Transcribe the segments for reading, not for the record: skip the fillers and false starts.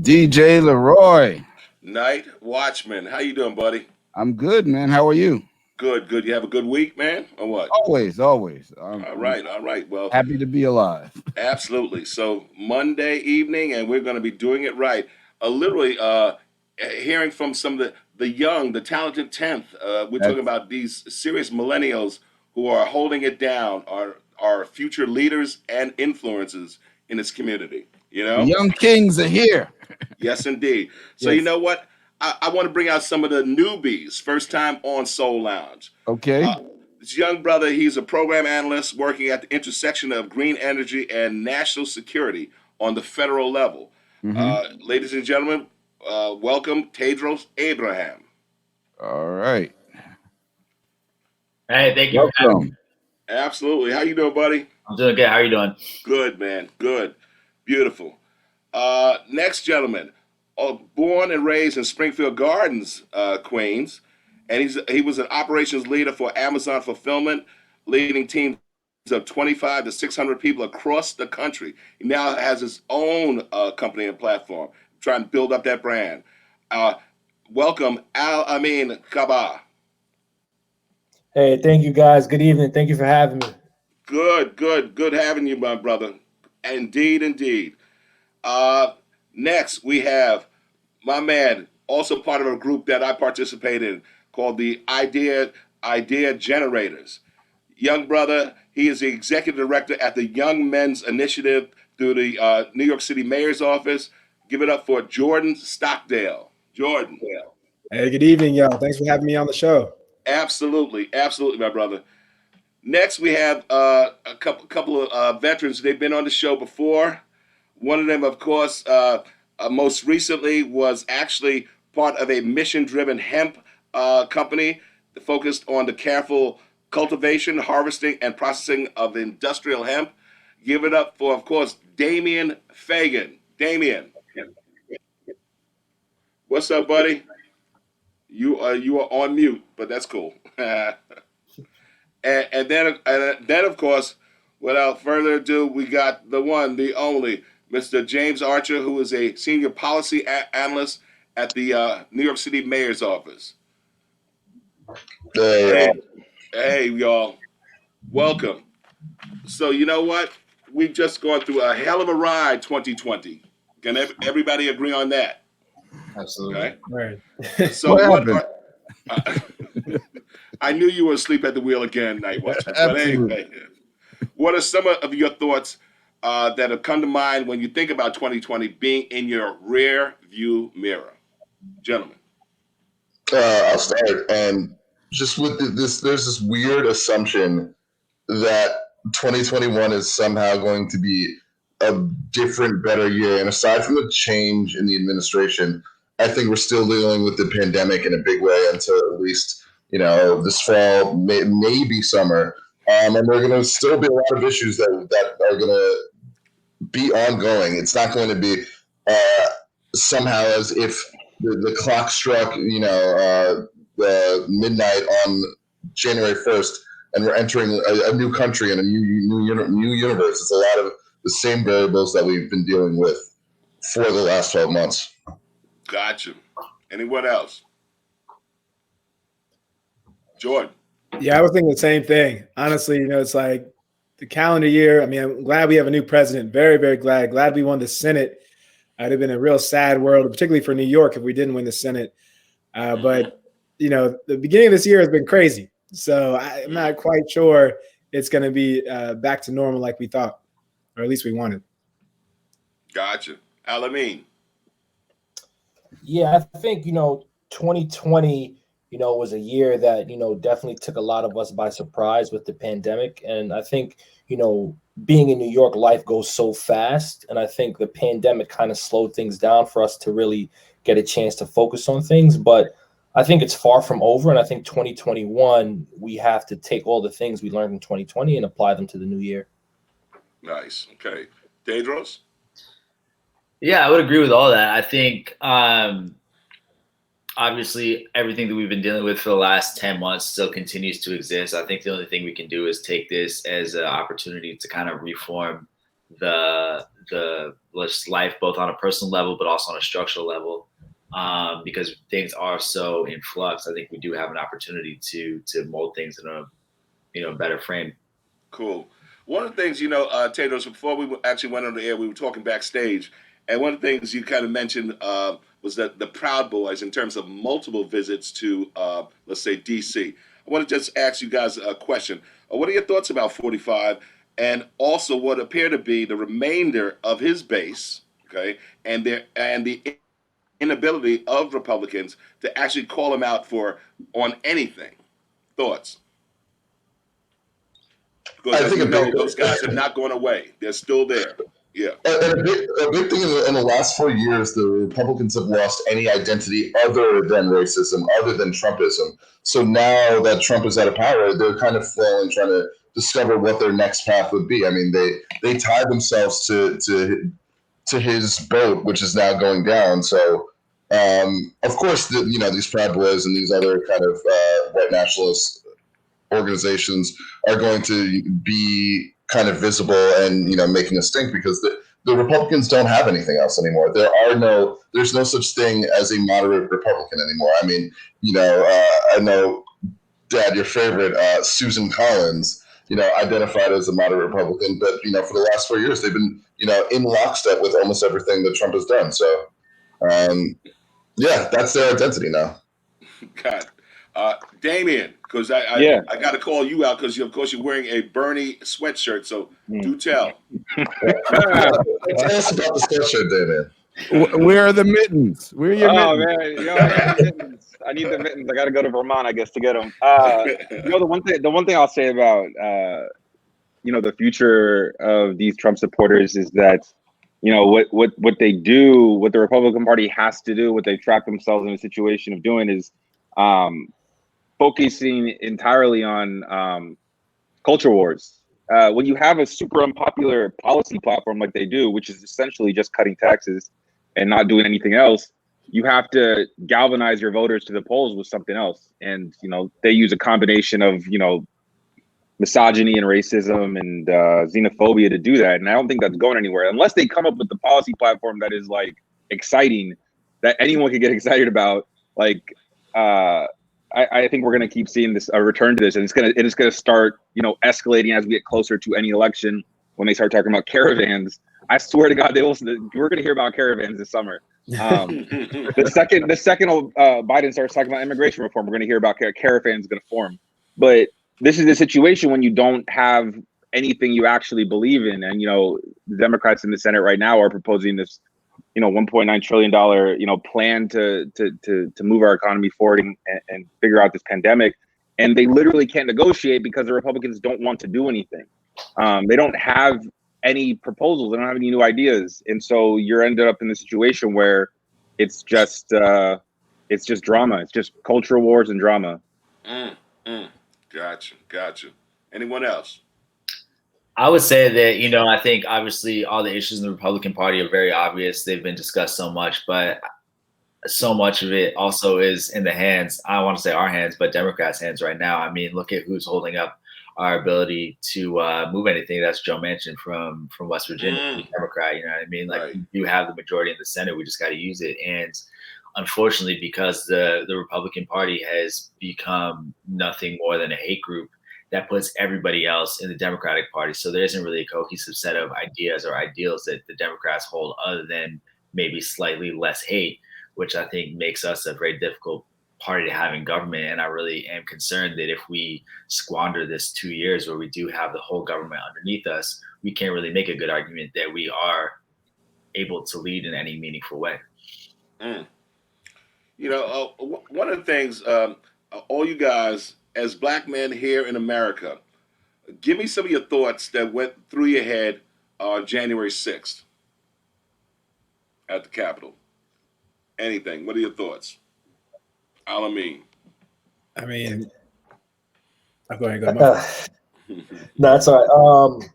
DJ LeRoy. Night Watchman. How you doing, buddy? I'm good, man. How are you? Good, good. You have a good week, man, or what? Always, always. All I'm right, all right. Well, happy to be alive. absolutely. So Monday evening, and we're going to be doing it right. Literally, hearing from some of the young, the talented tenth. We're talking That's about these serious millennials who are holding it down, are future leaders and influences in this community. You the know? young kings are here. Yes, indeed. So you Yes. know what? I want to bring out some of the newbies, first time on Soul Lounge. Okay. Uh, this young brother, he's a program analyst working at the intersection of green energy and national security on the federal level. Mm-hmm. Ladies and gentlemen, welcome Tedros Abraham. All right. Hey, thank you for having me. Welcome. Absolutely. How you doing, buddy? I'm doing good. How are you doing? Good, man. Good. Beautiful. Next gentleman, born and raised in Springfield Gardens, Queens, and he was an operations leader for Amazon Fulfillment, leading teams of 25 to 600 people across the country. He now has his own company and platform, trying to build up that brand. Uh, Welcome, Al-Ameen Kabba. Hey, thank you guys. Good evening. Thank you for having me. Good, good, good having you, my brother. Indeed, indeed. Uh, Next, we have my man, also part of a group that I participate in called the Idea Generators. Young brother, he is the executive director at the Young Men's Initiative through the New York City Mayor's Office. Give it up for Jordan Stockdale. Jordan. Hey, good evening, y'all. Thanks for having me on the show. Absolutely, absolutely, my brother. Next, we have a couple of veterans. They've been on the show before. One of them, of course, most recently was actually part of a mission-driven hemp company focused on the careful cultivation, harvesting, and processing of industrial hemp. Give it up for, of course, Damian Fagon. Damian, what's up, buddy? You are on mute, but that's cool. And then, of course, without further ado, we got the one, the only, Mr. James Archer, who is a senior policy analyst at the New York City Mayor's Office. Hey, Hey, hey, y'all, welcome. So you know what? We've just gone through a hell of a ride, 2020. Can everybody agree on that? Absolutely. Okay. Right. So What what happened? are? Uh, I knew you were asleep at the wheel again, Night Watchman. But Absolutely. anyway, what are some of your thoughts that have come to mind when you think about 2020 being in your rear view mirror, gentlemen? I'll start. Just with there's this weird assumption that 2021 is somehow going to be a different, better year. And aside from the change in the administration, I think we're still dealing with the pandemic in a big way until at least, this fall, maybe summer. And there are going to still be a lot of issues that are going to be ongoing. It's not going to be somehow as if the clock struck, the midnight on January 1st, and we're entering a new country and a new universe. It's a lot of the same variables that we've been dealing with for the last 12 months. Gotcha. Anyone else? Jordan. Yeah, I was thinking the same thing. Honestly, it's like the calendar year. I mean, I'm glad we have a new president. Very, very glad. Glad we won the Senate. It'd have been a real sad world, particularly for New York, if we didn't win the Senate. But the beginning of this year has been crazy. So I'm not quite sure it's going to be back to normal like we thought, or at least we wanted. Gotcha. Al-Ameen. Yeah, I think 2020 was a year that definitely took a lot of us by surprise with the pandemic. And I think being in New York, life goes so fast, and I think the pandemic kind of slowed things down for us to really get a chance to focus on things. But I think it's far from over, and I think 2021 we have to take all the things we learned in 2020 and apply them to the new year. Nice. Okay. Tedros. Yeah, I would agree with all that. I think obviously everything that we've been dealing with for the last 10 months still continues to exist. I think the only thing we can do is take this as an opportunity to kind of reform the life, both on a personal level, but also on a structural level. Because things are so in flux, I think we do have an opportunity to mold things in a better frame. Cool. One of the things, Tedros, before we actually went on the air, we were talking backstage, and one of the things you kind of mentioned was that the Proud Boys, in terms of multiple visits to, let's say, D.C. I want to just ask you guys a question. What are your thoughts about 45, and also what appear to be the remainder of his base, okay, and the inability of Republicans to actually call him out on anything? Thoughts? Because I as think we a know, big, those guys have not gone away. They're still there. Yeah. and a big thing in the last 4 years, the Republicans have lost any identity other than racism, other than Trumpism. So now that Trump is out of power, they're kind of flailing, trying to discover what their next path would be. I mean, they tied themselves to his boat, which is now going down. So, of course, these Proud Boys and these other kind of white nationalist organizations are going to be kind of visible and making a stink, because the Republicans don't have anything else anymore. There's no such thing as a moderate Republican anymore. I mean, I know, Dad, your favorite, Susan Collins, identified as a moderate Republican, but for the last 4 years they've been in lockstep with almost everything that Trump has done. So yeah, that's their identity now. God. Damian, because I got to call you out because of course you're wearing a Bernie sweatshirt. So do tell. Tell us about the sweatshirt, Damian. Where are the mittens? Where are your mittens? Man, I need the mittens. I need the mittens. I got to go to Vermont, I guess, to get them. The one thing I'll say about the future of these Trump supporters is that what they do, what the Republican Party has to do, what they trap themselves in a situation of doing is focusing entirely on culture wars. When you have a super unpopular policy platform like they do, which is essentially just cutting taxes and not doing anything else, you have to galvanize your voters to the polls with something else. And, they use a combination of, misogyny and racism and xenophobia to do that. And I don't think that's going anywhere unless they come up with the policy platform that is like exciting, that anyone could get excited about. Like, I think we're going to keep seeing a return to this, and it's going to start, escalating as we get closer to any election. When they start talking about caravans, I swear to God, we're going to hear about caravans this summer. The second Biden starts talking about immigration reform, we're going to hear about caravans going to form. But this is a situation when you don't have anything you actually believe in, and the Democrats in the Senate right now are proposing this $1.9 trillion, plan to move our economy forward and figure out this pandemic. And they literally can't negotiate because the Republicans don't want to do anything. They don't have any proposals. They don't have any new ideas. And so you're ended up in the situation where it's just drama. It's just cultural wars and drama. Gotcha. Anyone else? I would say that, I think obviously all the issues in the Republican Party are very obvious. They've been discussed so much, but so much of it also is in the hands, I don't want to say our hands, but Democrats' hands right now. I mean, look at who's holding up our ability to move anything. That's Joe Manchin from West Virginia, Democrat. You know what I mean? Like, right. You have the majority in the Senate. We just got to use it. And unfortunately, because the Republican Party has become nothing more than a hate group, that puts everybody else in the Democratic Party. So there isn't really a cohesive set of ideas or ideals that the Democrats hold other than maybe slightly less hate, which I think makes us a very difficult party to have in government. And I really am concerned that if we squander this 2 years where we do have the whole government underneath us, we can't really make a good argument that we are able to lead in any meaningful way. One of the things, all you guys, as Black men here in America, give me some of your thoughts that went through your head on January 6th at the Capitol. Anything. What are your thoughts? Al-Ameen. I mean, go ahead. No, it's all right.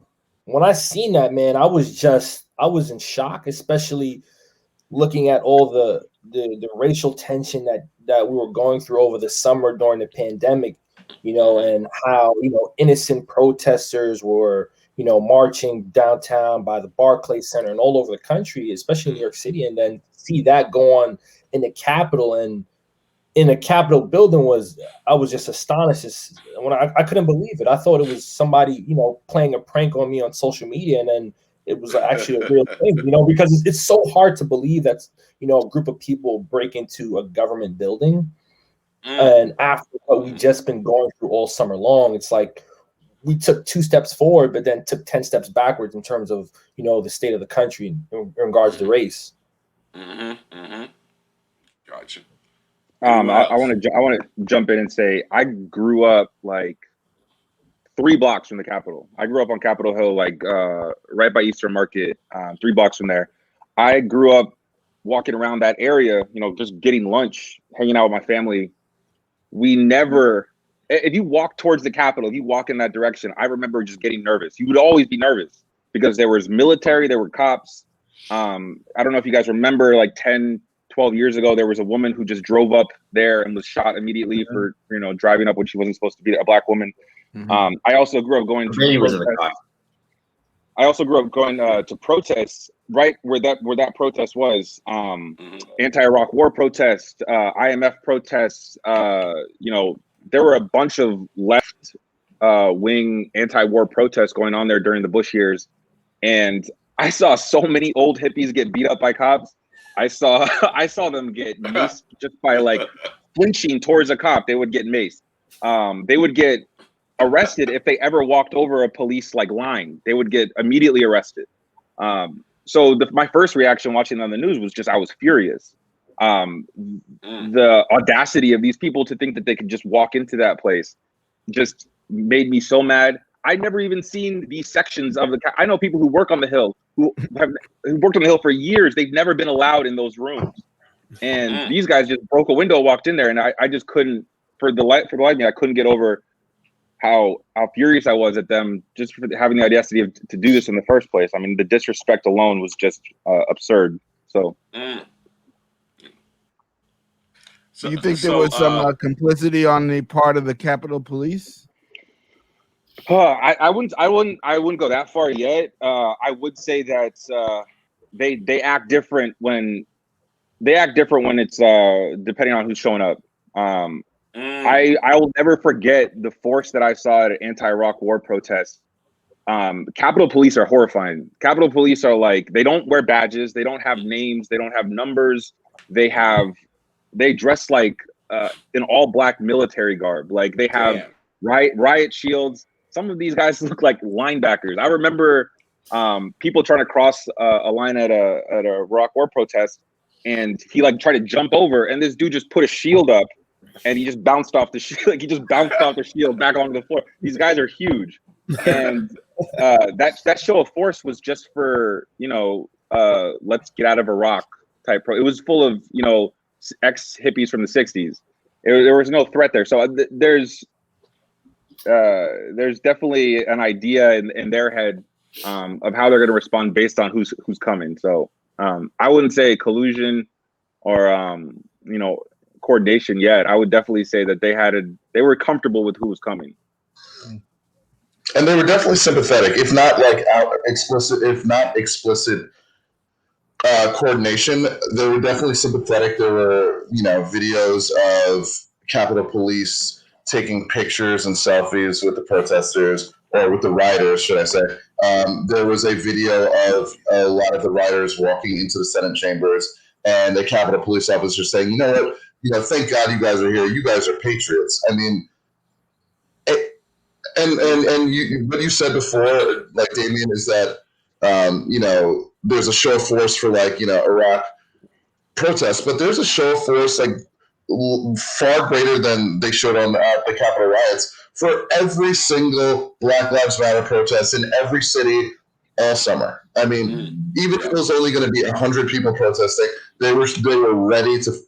When I seen that, man, I was in shock, especially looking at all the racial tension that we were going through over the summer during the pandemic, and how, innocent protesters were, marching downtown by the Barclays Center and all over the country, especially in New York City, and then see that go on in the Capitol and in a Capitol building I was just astonished. When I couldn't believe it. I thought it was somebody, playing a prank on me on social media, and then it was actually a real thing, because it's so hard to believe that, a group of people break into a government building. And after what we've just been going through all summer long, it's like we took 2 steps forward, but then took 10 steps backwards in terms of, the state of the country in regards to race. Gotcha. I want to jump in and say I grew up like 3 blocks from the Capitol. I grew up on Capitol Hill, like right by Eastern Market, 3 blocks from there. I grew up walking around that area, just getting lunch, hanging out with my family. We never, if you walk towards the Capitol, if you walk in that direction, I remember just getting nervous. You would always be nervous because there was military, there were cops. I don't know if you guys remember, like 10, 12 years ago, there was a woman who just drove up there and was shot immediately for, driving up when she wasn't supposed to be, a Black woman. I also grew up going to to protests right where that protest was, anti-Iraq war protest, IMF protests. There were a bunch of left wing anti-war protests going on there during the Bush years, and I saw so many old hippies get beat up by cops. I saw them get maced just by like flinching towards a cop. They would get maced. They would get arrested if they ever walked over a police line. They would get immediately arrested. So my first reaction watching on the news was just I was furious. The audacity of these people to think that they could just walk into that place just made me so mad. I'd never even seen these sections of I know people who work on the Hill who worked on the Hill for years. They've never been allowed in those rooms, and these guys just broke a window, walked in there, and I just couldn't, for the life of me, I couldn't get over how furious I was at them just for having the audacity to do this in the first place. I mean, the disrespect alone was just absurd. So. Do you think there was some complicity on the part of the Capitol Police? I wouldn't go that far yet. I would say that they act different when it's depending on who's showing up. I will never forget the force that I saw at an anti-Iraq war protest. Capitol Police are horrifying. Capitol Police are they don't wear badges, they don't have names, they don't have numbers. They dress like in all black military garb. They have riot shields. Some of these guys look like linebackers. I remember people trying to cross a line at a Iraq war protest, and he tried to jump over, and this dude just put a shield up, and he just bounced off the shield. He just bounced off the shield back onto the floor. These guys are huge, and that show of force was just for let's get out of Iraq type. It was full of ex hippies from the 60s. There was no threat there. So there's definitely an idea in their head of how they're going to respond based on who's coming. So I wouldn't say collusion or coordination yet. I would definitely say that they were comfortable with who was coming. And they were definitely sympathetic, if not explicit coordination. They were definitely sympathetic. There were, videos of Capitol Police taking pictures and selfies with the protesters, or with the rioters, should I say. There was a video of a lot of the rioters walking into the Senate chambers, and the Capitol Police officer saying, "You know what? Thank God you guys are here. You guys are patriots." I mean, what you said before, Damian, is that there's a show of force for Iraq protests, but there's a show of force far greater than they showed on the Capitol riots for every single Black Lives Matter protest in every city all summer. I mean, even if it was only going to be 100 people protesting, they were ready to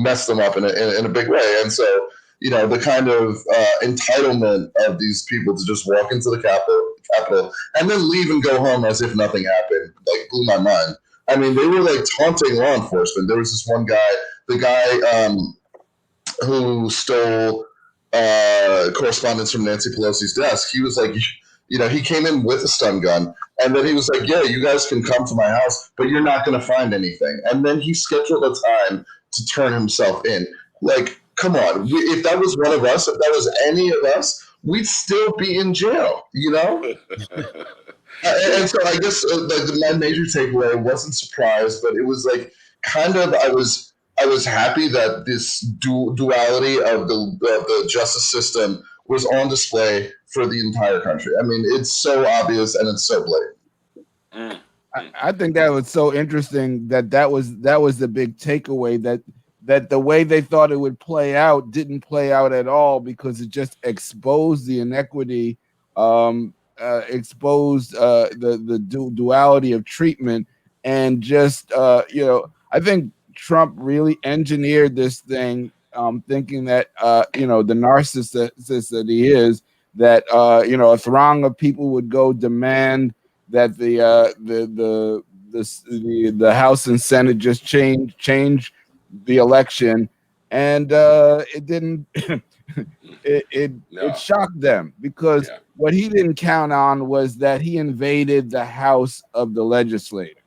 mess them up in a big way. And so, the kind of entitlement of these people to just walk into the Capitol and then leave and go home as if nothing happened, blew my mind. I mean, they were taunting law enforcement. There was this one guy, the guy who stole correspondence from Nancy Pelosi's desk. He was he came in with a stun gun, and then he was like, "Yeah, you guys can come to my house, but you're not going to find anything." And then he scheduled a time to turn himself in. Like, come on, if that was one of us, if that was any of us, we'd still be in jail, And so I guess my major takeaway wasn't surprised, but it was like kind of I was happy that this duality of the justice system was on display for the entire country. I mean, it's so obvious and it's so blatant. I think that was so interesting that was the big takeaway, that the way they thought it would play out didn't play out at all, because it just exposed the inequity, exposed the duality of treatment, and just I think Trump really engineered this thing, thinking that the narcissist that he is, that a throng of people would go demand that the House and Senate just change the election, and it didn't. It shocked them, because what he didn't count on was that he invaded the House of the legislators,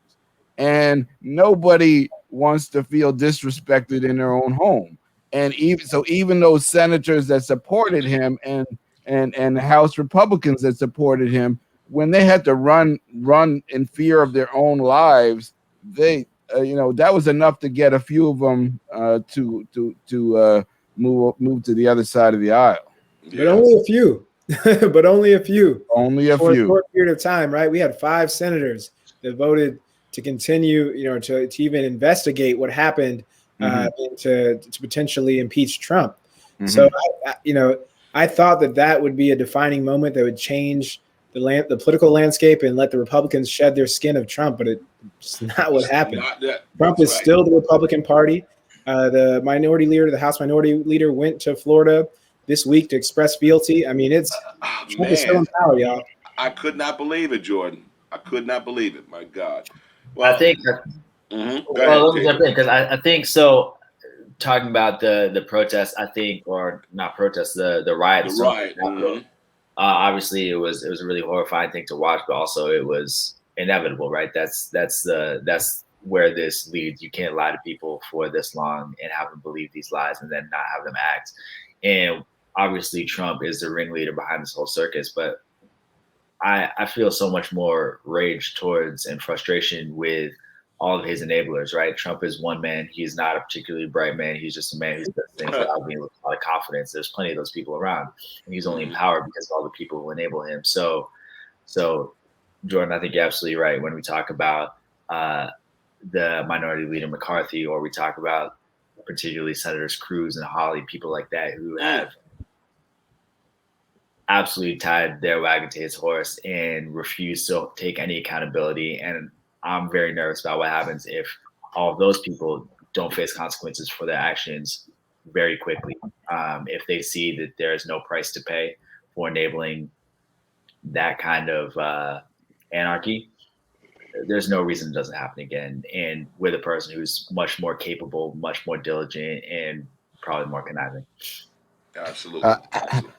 and nobody wants to feel disrespected in their own home. And even those senators that supported him and House Republicans that supported him, when they had to run in fear of their own lives, they that was enough to get a few of them to move to the other side of the aisle. But only a few. But only a few. Only a For few. a short period of time, right? We had 5 senators that voted to continue, to even investigate what happened, and to potentially impeach Trump. So, I thought that would be a defining moment that would change the political landscape and let the Republicans shed their skin of Trump, but it's not what happened. Trump is still the Republican Party. The minority leader, the House minority leader, went to Florida this week to express fealty. I mean, Trump is still in power, y'all. I could not believe it, Jordan. I could not believe it. My God. Well, I think. Well, let me jump in, because I think so. Talking about the protests, I think, or not protests, the riots. The riot. Obviously, it was a really horrifying thing to watch, but also it was inevitable, right? That's where this leads. You can't lie to people for this long and have them believe these lies and then not have them act. And obviously, Trump is the ringleader behind this whole circus, but I feel so much more rage towards and frustration with all of his enablers, right? Trump is one man. He's not a particularly bright man. He's just a man who does things without being with a lot of confidence. There's plenty of those people around, and he's only in power because of all the people who enable him. So Jordan, I think you're absolutely right when we talk about the minority leader McCarthy, or we talk about particularly Senators Cruz and Hawley, people like that who have absolutely tied their wagon to his horse and refused to take any accountability. And I'm very nervous about what happens if all of those people don't face consequences for their actions very quickly. If they see that there is no price to pay for enabling that kind of anarchy, there's no reason it doesn't happen again. And with a person who's much more capable, much more diligent, and probably more conniving. Absolutely.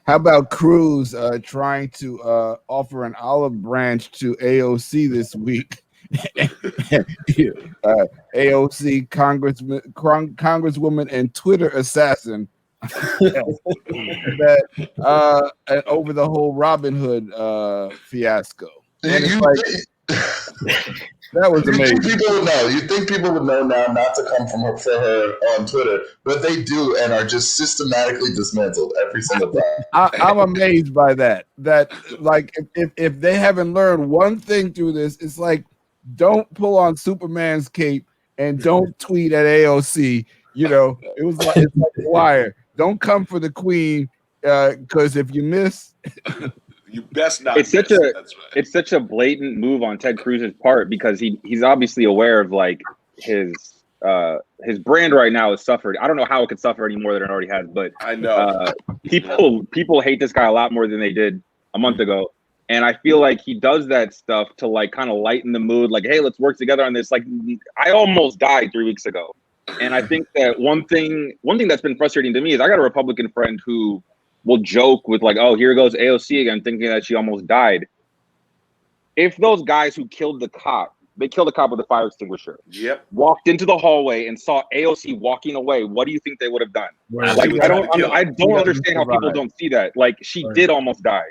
How about Cruz trying to offer an olive branch to AOC this week? AOC Congresswoman and Twitter assassin that over the whole Robin Hood fiasco. And it's like, that was amazing. You think people would know now not to come for her on Twitter, but they do and are just systematically dismantled every single time. I'm amazed by that. That, like, if they haven't learned one thing through this, it's like, don't pull on Superman's cape and don't tweet at AOC. It was like, it's like The Wire. Don't come for the queen, because if you miss, you best not. It's such a blatant move on Ted Cruz's part, because he's obviously aware of like his brand right now has suffered. I don't know how it could suffer any more than it already has, but I know people hate this guy a lot more than they did a month ago. And I feel like he does that stuff to like kind of lighten the mood, like, hey, let's work together on this. Like, I almost died 3 weeks ago. And I think that one thing that's been frustrating to me is I got a Republican friend who will joke with like, oh, here goes AOC again, thinking that she almost died. if those guys who killed the cop, they killed the cop with a fire extinguisher, walked into the hallway and saw AOC walking away, what do you think they would have done? Like, I don't understand how people don't see that. Like, she did almost die.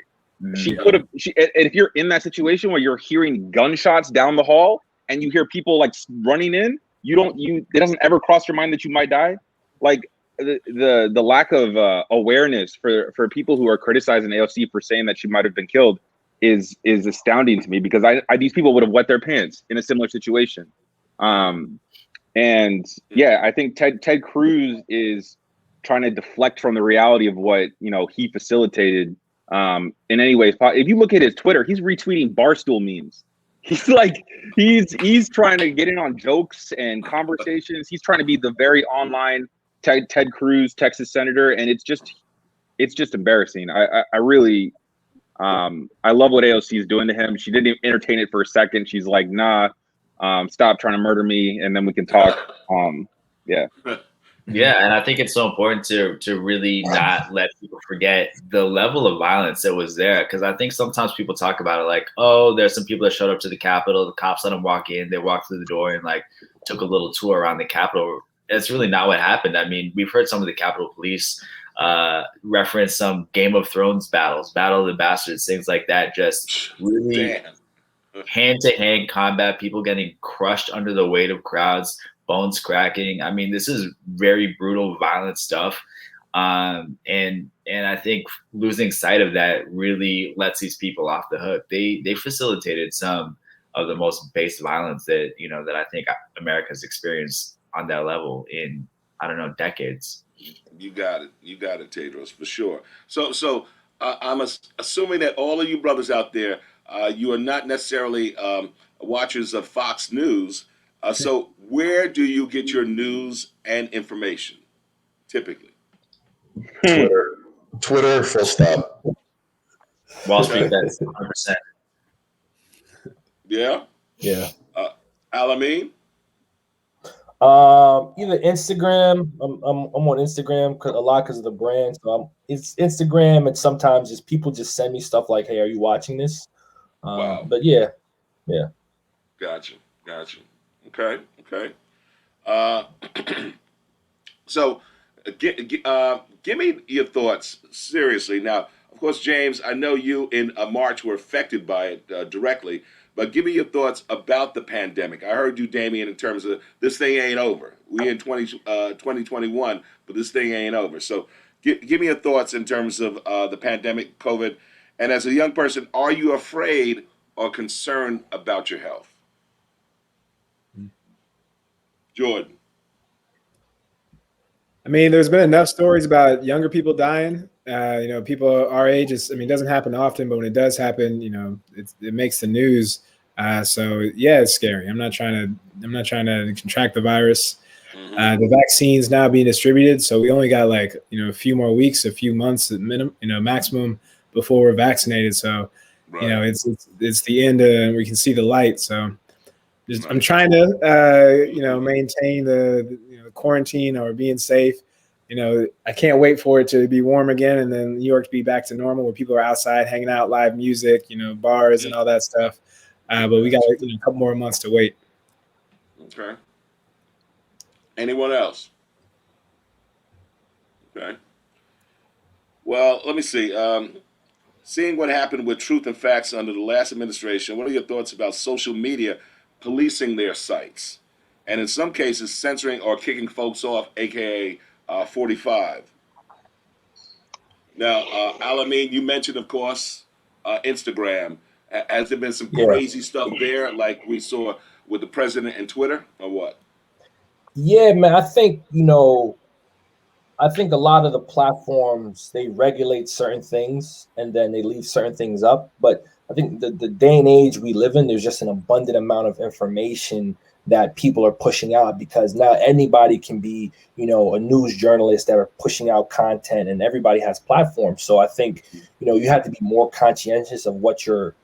She could have. And if you're in that situation where you're hearing gunshots down the hall and you hear people like running in, it doesn't ever cross your mind that you might die. Like, the lack of awareness for people who are criticizing AOC for saying that she might have been killed is astounding to me, because these people would have wet their pants in a similar situation. And yeah, I think Ted Cruz is trying to deflect from the reality of what he facilitated in any way. If you look at his Twitter, he's retweeting Barstool memes. He's like he's trying to get in on jokes and conversations. He's trying to be the very online Ted Cruz, Texas senator, and it's just embarrassing. I really I love what AOC is doing to him. She didn't even entertain it for a second. She's like, nah, stop trying to murder me, and then we can talk. Yeah. Yeah, and I think it's so important to really not let people forget the level of violence that was there, because I think sometimes people talk about it like, oh, there's some people that showed up to the Capitol, the cops let them walk in, they walked through the door and like took a little tour around the Capitol. It's really not what happened. I mean, we've heard some of the Capitol Police reference some Game of Thrones battles, Battle of the Bastards, things like that, just really hand-to-hand combat, people getting crushed under the weight of crowds, bones cracking. I mean, this is very brutal, violent stuff. And I think losing sight of that really lets these people off the hook. They facilitated some of the most base violence that I think America's experienced on that level in, I don't know, decades. You got it, Tedros, for sure. So I'm assuming that all of you brothers out there, you are not necessarily watchers of Fox News. So where do you get your news and information, typically? Twitter, full stop. Wall Street, that's 100%. Yeah? Yeah. Al-Ameen? Either Instagram. I'm on Instagram a lot because of the brand. So it's Instagram, and sometimes just people just send me stuff like, "Hey, are you watching this?" Wow. But yeah. Gotcha. Okay. So, give me your thoughts seriously. Now, of course, James, I know you in March were affected by it directly. But give me your thoughts about the pandemic. I heard you, Damian, in terms of this thing ain't over. We in 2021, but this thing ain't over. So give me your thoughts in terms of the pandemic, COVID. And as a young person, are you afraid or concerned about your health? Jordan. I mean, there's been enough stories about younger people dying. People our age. It doesn't happen often, but when it does happen, it makes the news. So yeah, it's scary. I'm not trying to contract the virus. The vaccine's now being distributed, so we only got a few more weeks, a few months at minimum, maximum before we're vaccinated. So, right. It's the end, and we can see the light. So, I'm trying to maintain the quarantine or being safe. I can't wait for it to be warm again, and then New York to be back to normal, where people are outside hanging out, live music, bars and all that stuff. But we got a couple more months to wait. Okay. Anyone else? Okay. Well, let me see. Seeing what happened with Truth and Facts under the last administration, what are your thoughts about social media policing their sites, and in some cases censoring or kicking folks off, aka 45? Now, Al-Ameen, you mentioned, of course, Instagram. Has there been some crazy stuff there, like we saw with the president and Twitter, or what? Yeah, man. I think a lot of the platforms, they regulate certain things and then they leave certain things up. But I think the day and age we live in, there's just an abundant amount of information that people are pushing out, because now anybody can be, a news journalist that are pushing out content, and everybody has platforms. So I think, you have to be more conscientious of what you're,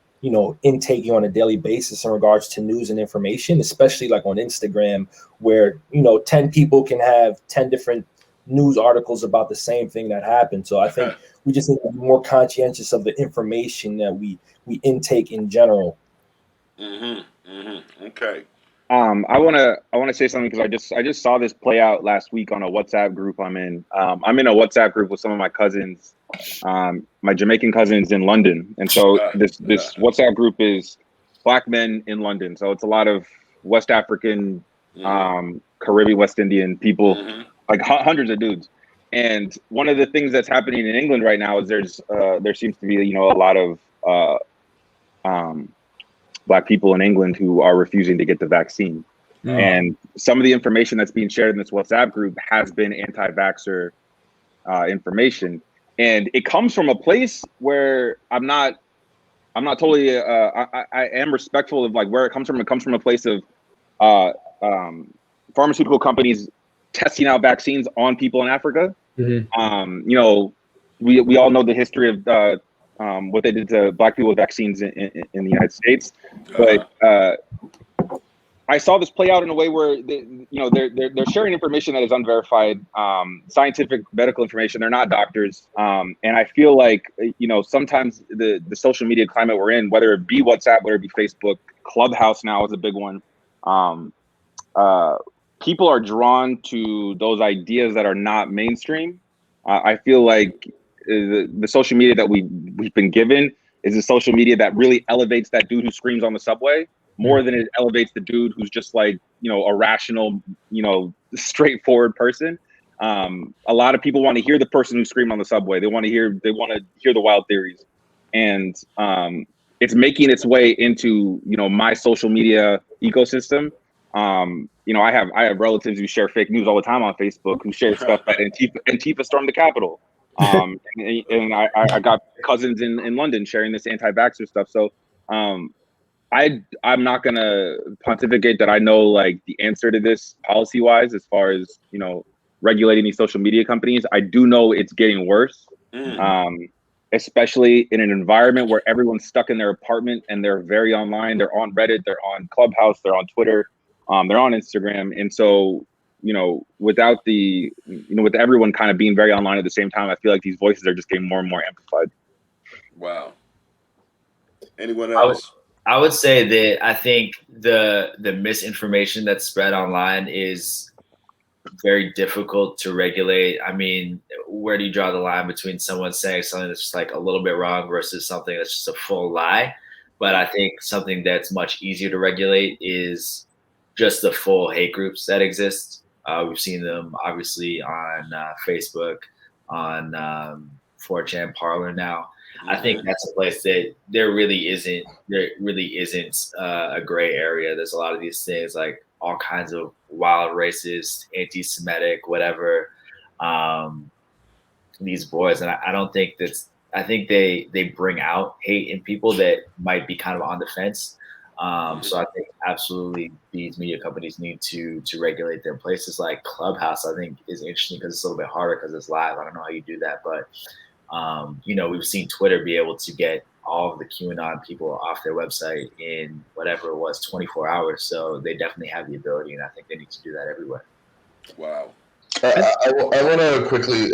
intaking on a daily basis in regards to news and information, especially like on Instagram, where, 10 people can have 10 different news articles about the same thing that happened. So I think we just need to be more conscientious of the information that we intake in general. Okay. I wanna say something because I just saw this play out last week on a WhatsApp group I'm in. I'm in a WhatsApp group with some of my cousins, my Jamaican cousins in London, and so this WhatsApp group is Black men in London. So it's a lot of West African, Caribbean, West Indian people, like hundreds of dudes. And one of the things that's happening in England right now is there seems to be a lot of Black people in England who are refusing to get the vaccine. And some of the information that's being shared in this WhatsApp group has been anti-vaxxer information. And it comes from a place where I'm not totally, I am respectful of like where it comes from. It comes from a place of pharmaceutical companies testing out vaccines on people in Africa. We all know the history of what they did to Black people with vaccines in the United States, but I saw this play out in a way where they're sharing information that is unverified, scientific medical information. They're not doctors, and I feel like sometimes the social media climate we're in, whether it be WhatsApp, whether it be Facebook, Clubhouse now is a big one. People are drawn to those ideas that are not mainstream. I feel like the social media that we've been given is the social media that really elevates that dude who screams on the subway more than it elevates the dude who's just like a rational, straightforward person. A lot of people want to hear the person who screamed on the subway. They want to hear the wild theories, and it's making its way into my social media ecosystem. I have relatives who share fake news all the time on Facebook, who share stuff that Antifa stormed the Capitol. And I got cousins in London sharing this anti-vaxxer stuff. So I'm not gonna pontificate that I know like the answer to this policy wise as far as regulating these social media companies. I do know it's getting worse, especially in an environment where everyone's stuck in their apartment and they're very online. They're on Reddit, they're on Clubhouse, they're on Twitter, they're on Instagram, and so without with everyone kind of being very online at the same time, I feel like these voices are just getting more and more amplified. Wow. Anyone else? I would say that I think the misinformation that's spread online is very difficult to regulate. I mean, where do you draw the line between someone saying something that's just like a little bit wrong versus something that's just a full lie? But I think something that's much easier to regulate is just the full hate groups that exist. We've seen them obviously on Facebook, on 4chan Parlor now. I think that's a place that there really isn't a gray area. There's a lot of these things, like all kinds of wild, racist, anti-Semitic, whatever. These boys, and I don't think that's. I think they bring out hate in people that might be kind of on the fence. So I think absolutely these media companies need to regulate them. Places like Clubhouse, I think, is interesting because it's a little bit harder because it's live. I don't know how you do that, but we've seen Twitter be able to get all of the QAnon people off their website in whatever it was, 24 hours. So they definitely have the ability, and I think they need to do that everywhere. Wow. I want to quickly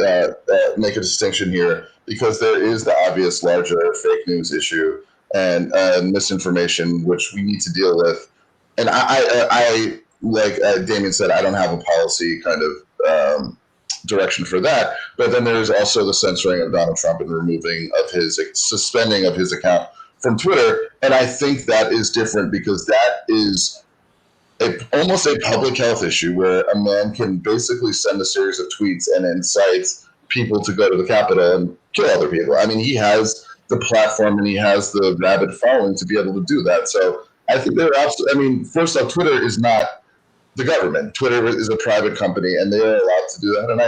make a distinction here, because there is the obvious larger fake news issue and misinformation, which we need to deal with. And I like Damian said, I don't have a policy kind of direction for that. But then there's also the censoring of Donald Trump and suspending of his account from Twitter. And I think that is different, because that is almost a public health issue, where a man can basically send a series of tweets and incite people to go to the Capitol and kill other people. I mean, he has the platform and he has the rabid following to be able to do that. So I think they're absolutely, I mean, first off, Twitter is not the government. Twitter is a private company, and they are allowed to do that. And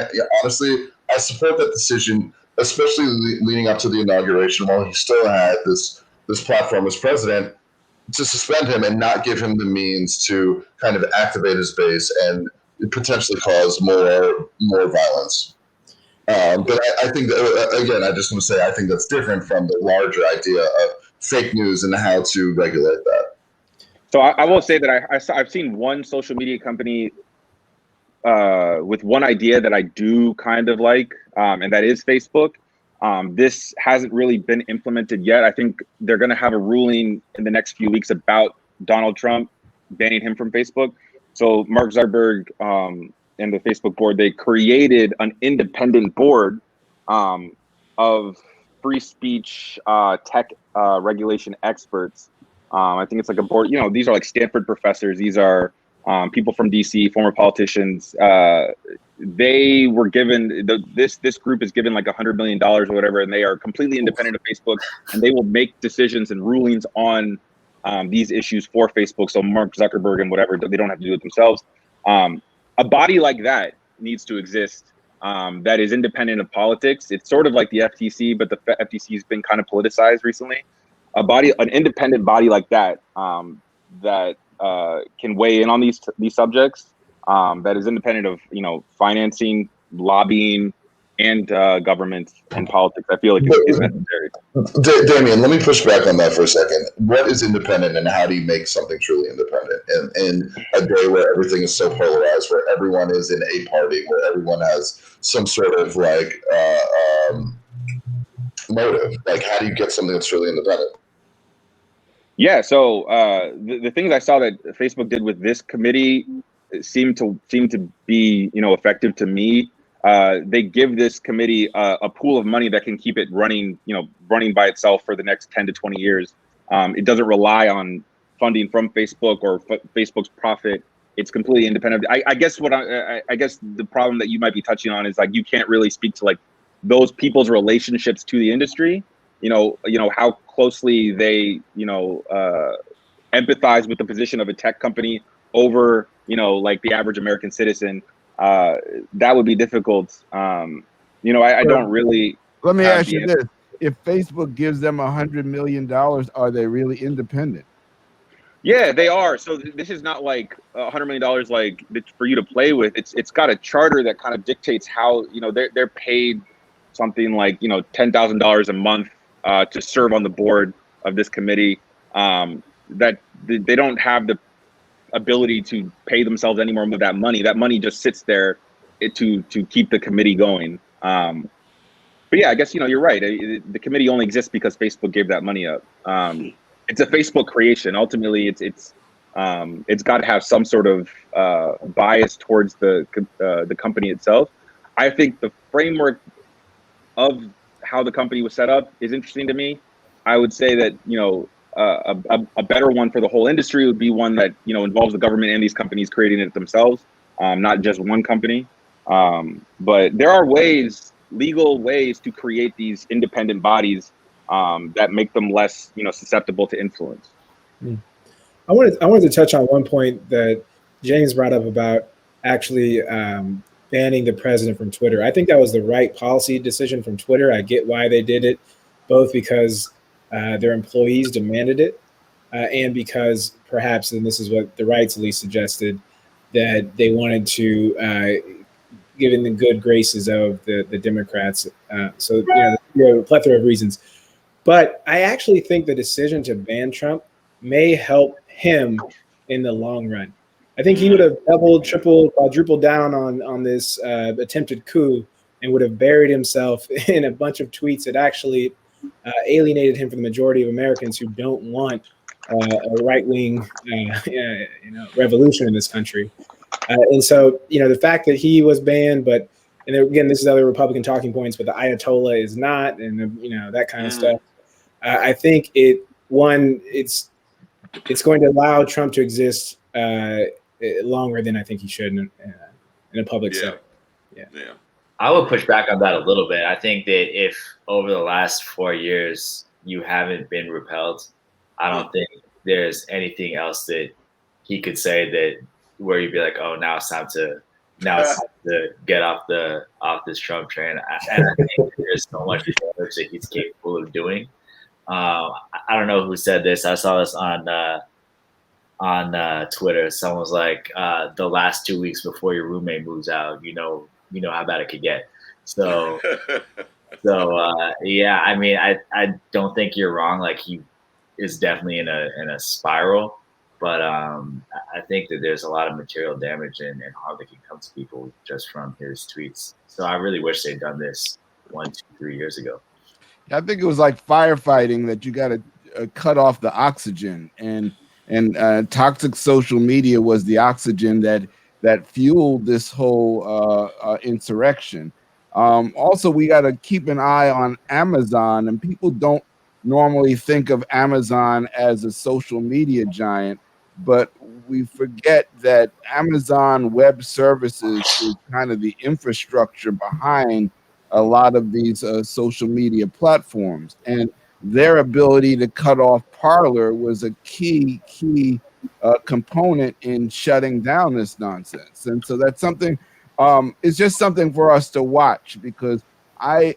honestly, I support that decision, especially leading up to the inauguration, while he still had this platform as president, to suspend him and not give him the means to kind of activate his base and potentially cause more violence. But I think that, again, I just want to say, I think that's different from the larger idea of fake news and how to regulate that. So I will say that I've seen one social media company with one idea that I do kind of like, and that is Facebook. This hasn't really been implemented yet. I think they're going to have a ruling in the next few weeks about Donald Trump, banning him from Facebook. So Mark Zuckerberg and the Facebook board, they created an independent board of free speech tech regulation experts. I think it's like a board. These are like Stanford professors. These are people from DC, former politicians. They were given this group is given like $100 million or whatever, and they are completely independent of Facebook, and they will make decisions and rulings on these issues for Facebook. So Mark Zuckerberg and whatever, they don't have to do it themselves. A body like that needs to exist that is independent of politics. It's sort of like the FTC, but the FTC has been kind of politicized recently. An independent body like that that can weigh in on these subjects, that is independent of financing, lobbying, and government and politics. I feel like is necessary. Damian, let me push back on that for a second. What is independent, and how do you make something truly independent in a day where everything is so polarized, where everyone is in a party, where everyone has some sort of motive? Like, how do you get something that's truly independent? Yeah, so the things I saw that Facebook did with this committee seem to be effective to me. They give this committee a pool of money that can keep it running by itself for the next 10 to 20 years. It doesn't rely on funding from Facebook or Facebook's profit. It's completely independent. I guess I guess the problem that you might be touching on is like you can't really speak to like those people's relationships to the industry. How closely they empathize with the position of a tech company over like the average American citizen. That would be difficult. I don't really. Let me ask you this: if Facebook gives them $100 million, are they really independent? Yeah, they are. So this is not like $100 million like for you to play with. It's got a charter that kind of dictates how they're paid something like $10,000 a month to serve on the board of this committee. That they don't have the ability to pay themselves any more with that money. That money just sits there to keep the committee going. But yeah, I guess you're right. The committee only exists because Facebook gave that money up. It's a Facebook creation. Ultimately, it's got to have some sort of bias towards the company itself. I think the framework of how the company was set up is interesting to me. I would say that a better one for the whole industry would be one that involves the government and these companies creating it themselves, not just one company. But there are legal ways to create these independent bodies that make them less susceptible to influence. I wanted to touch on one point that James brought up about actually banning the president from Twitter. I think that was the right policy decision from Twitter. I get why they did it, both because their employees demanded it, and because perhaps, and this is what the rights at least suggested, that they wanted to give in the good graces of the Democrats. So there are a plethora of reasons. But I actually think the decision to ban Trump may help him in the long run. I think he would have doubled, tripled, quadrupled down on this attempted coup and would have buried himself in a bunch of tweets that actually alienated him from the majority of Americans who don't want a right-wing revolution in this country. And so, the fact that he was banned, but and again, this is other Republican talking points, but the Ayatollah is not, and that kind of stuff. I think it's going to allow Trump to exist longer than I think he should in a public setting. Yeah. I would push back on that a little bit. I think that if over the last 4 years you haven't been repelled, I don't think there's anything else that he could say that where you'd be like, oh, now it's time to get off this Trump train. And I think there's so much damage that he's capable of doing. I don't know who said this. I saw this on Twitter. Someone was like, the last 2 weeks before your roommate moves out, you know how bad it could get. So yeah, I mean, I don't think you're wrong. Like, he is definitely in a spiral, but I think that there's a lot of material damage and harm that can come to people just from his tweets. So I really wish they'd done this 1, 2, 3 years ago. I think it was like firefighting, that you got to cut off the oxygen. And And toxic social media was the oxygen that fueled this whole insurrection. Also, we got to keep an eye on Amazon, and people don't normally think of Amazon as a social media giant, but we forget that Amazon Web Services is kind of the infrastructure behind a lot of these social media platforms. And their ability to cut off Parler was a key component in shutting down this nonsense. And so that's something. It's just something for us to watch, because I